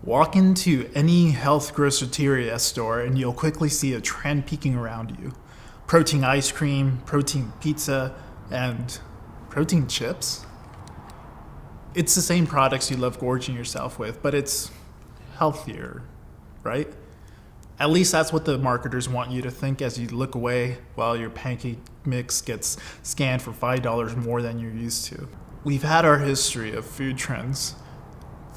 Walk into any health grosseria store and you'll quickly see a trend peeking around you. Protein ice cream, protein pizza, and protein chips. It's the same products you love gorging yourself with, but it's healthier, right? At least that's what the marketers want you to think as you look away while your pancake mix gets scanned for $5 more than you're used to. We've had our history of food trends.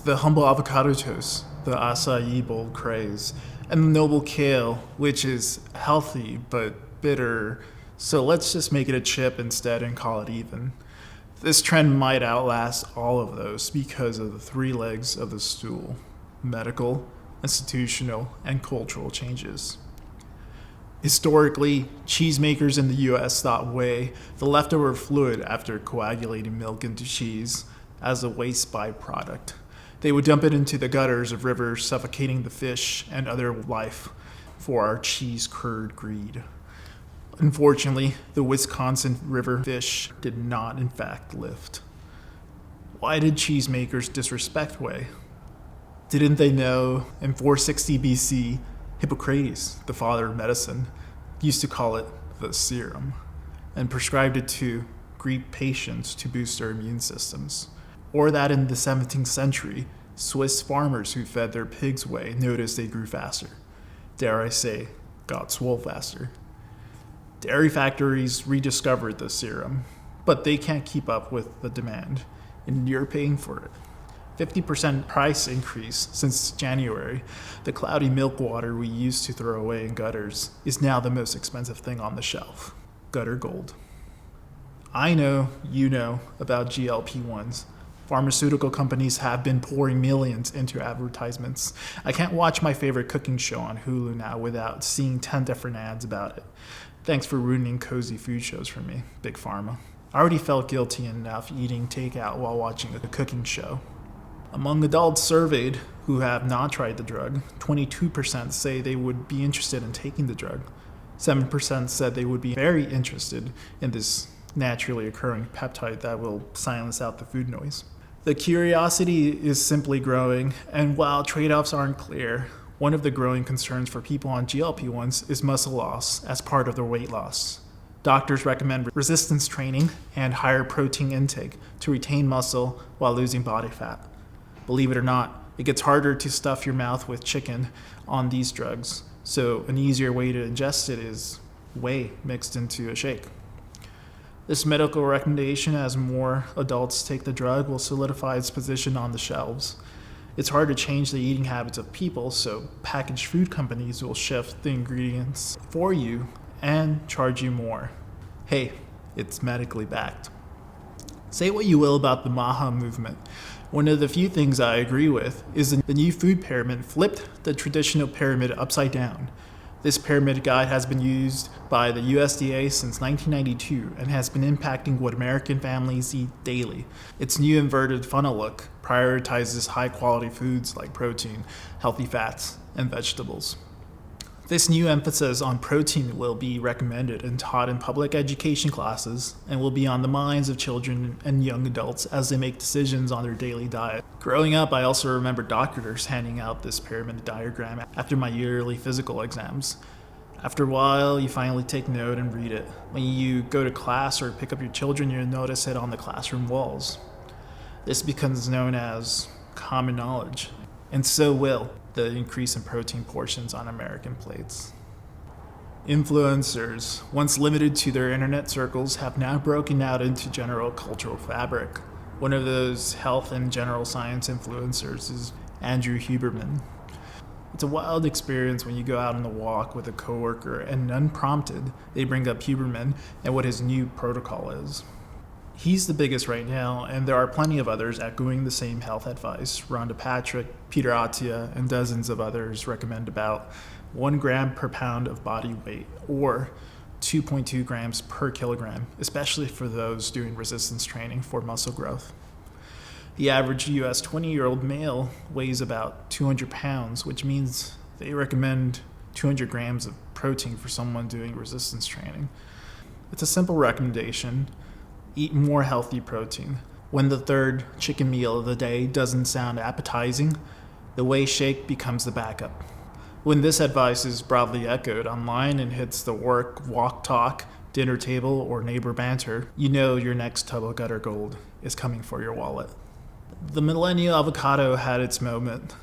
The humble avocado toast, the acai bowl craze, and the noble kale, which is healthy but bitter, so let's just make it a chip instead and call it even. This trend might outlast all of those because of the three legs of the stool: medical, institutional, and cultural changes. Historically, cheesemakers in the US thought whey, the leftover fluid after coagulating milk into cheese, as a waste byproduct. They would dump it into the gutters of rivers, suffocating the fish and other life for our cheese curd greed. Unfortunately, the Wisconsin River fish did not in fact lift. Why did cheesemakers disrespect whey? Didn't they know in 460 BC, Hippocrates, the father of medicine, used to call it the serum and prescribed it to Greek patients to boost their immune systems? Or that in the 17th century, Swiss farmers who fed their pigs whey noticed they grew faster. Dare I say, got swole faster. Dairy factories rediscovered the serum, but they can't keep up with the demand, and you're paying for it. 50% price increase since January. The cloudy milk water we used to throw away in gutters is now the most expensive thing on the shelf. Gutter gold. I know you know about GLP-1s. Pharmaceutical companies have been pouring millions into advertisements. I can't watch my favorite cooking show on Hulu now without seeing 10 different ads about it. Thanks for ruining cozy food shows for me, Big Pharma. I already felt guilty enough eating takeout while watching a cooking show. Among adults surveyed who have not tried the drug, 22% say they would be interested in taking the drug. 7% said they would be very interested in this naturally occurring peptide that will silence out the food noise. The curiosity is simply growing, and while trade-offs aren't clear, one of the growing concerns for people on GLP-1s is muscle loss as part of their weight loss. Doctors recommend resistance training and higher protein intake to retain muscle while losing body fat. Believe it or not, it gets harder to stuff your mouth with chicken on these drugs, so an easier way to ingest it is whey mixed into a shake. This medical recommendation, as more adults take the drug, will solidify its position on the shelves. It's hard to change the eating habits of people, so packaged food companies will shift the ingredients for you and charge you more. Hey, it's medically backed. Say what you will about the Maha movement. One of the few things I agree with is the new food pyramid flipped the traditional pyramid upside down. This pyramid guide has been used by the USDA since 1992 and has been impacting what American families eat daily. Its new inverted funnel look prioritizes high-quality foods like protein, healthy fats, and vegetables. This new emphasis on protein will be recommended and taught in public education classes and will be on the minds of children and young adults as they make decisions on their daily diet. Growing up, I also remember doctors handing out this pyramid diagram after my yearly physical exams. After a while, you finally take note and read it. When you go to class or pick up your children, you'll notice it on the classroom walls. This becomes known as common knowledge, and so will the increase in protein portions on American plates. Influencers, once limited to their internet circles, have now broken out into general cultural fabric. One of those health and general science influencers is Andrew Huberman. It's a wild experience when you go out on a walk with a coworker and unprompted, they bring up Huberman and what his new protocol is. He's the biggest right now, and there are plenty of others echoing the same health advice. Rhonda Patrick, Peter Attia, and dozens of others recommend about 1 gram per pound of body weight, or 2.2 grams per kilogram, especially for those doing resistance training for muscle growth. The average US 20-year-old male weighs about 200 pounds, which means they recommend 200 grams of protein for someone doing resistance training. It's a simple recommendation. Eat more healthy protein. When the third chicken meal of the day doesn't sound appetizing, The whey shake becomes the backup. When this advice is broadly echoed online and hits the work, walk, talk, dinner table, or neighbor banter, you know your next tub of gutter gold is coming for your wallet. The millennial avocado had its moment.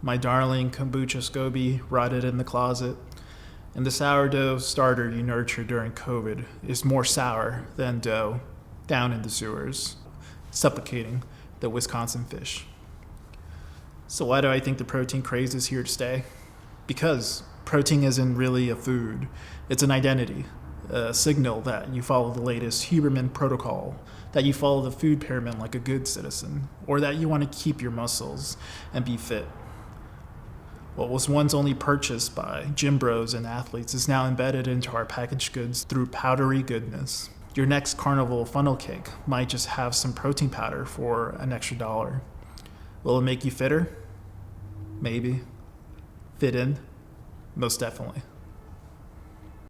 My darling kombucha SCOBY rotted in the closet, and the sourdough starter you nurtured during COVID is more sour than dough down in the sewers, suffocating the Wisconsin fish. So why do I think the protein craze is here to stay? Because protein isn't really a food. It's an identity, a signal that you follow the latest Huberman protocol, that you follow the food pyramid like a good citizen, or that you want to keep your muscles and be fit. What was once only purchased by gym bros and athletes is now embedded into our packaged goods through powdery goodness. Your next carnival funnel cake might just have some protein powder for an extra $1. Will it make you fitter? Maybe. Fit in? Most definitely.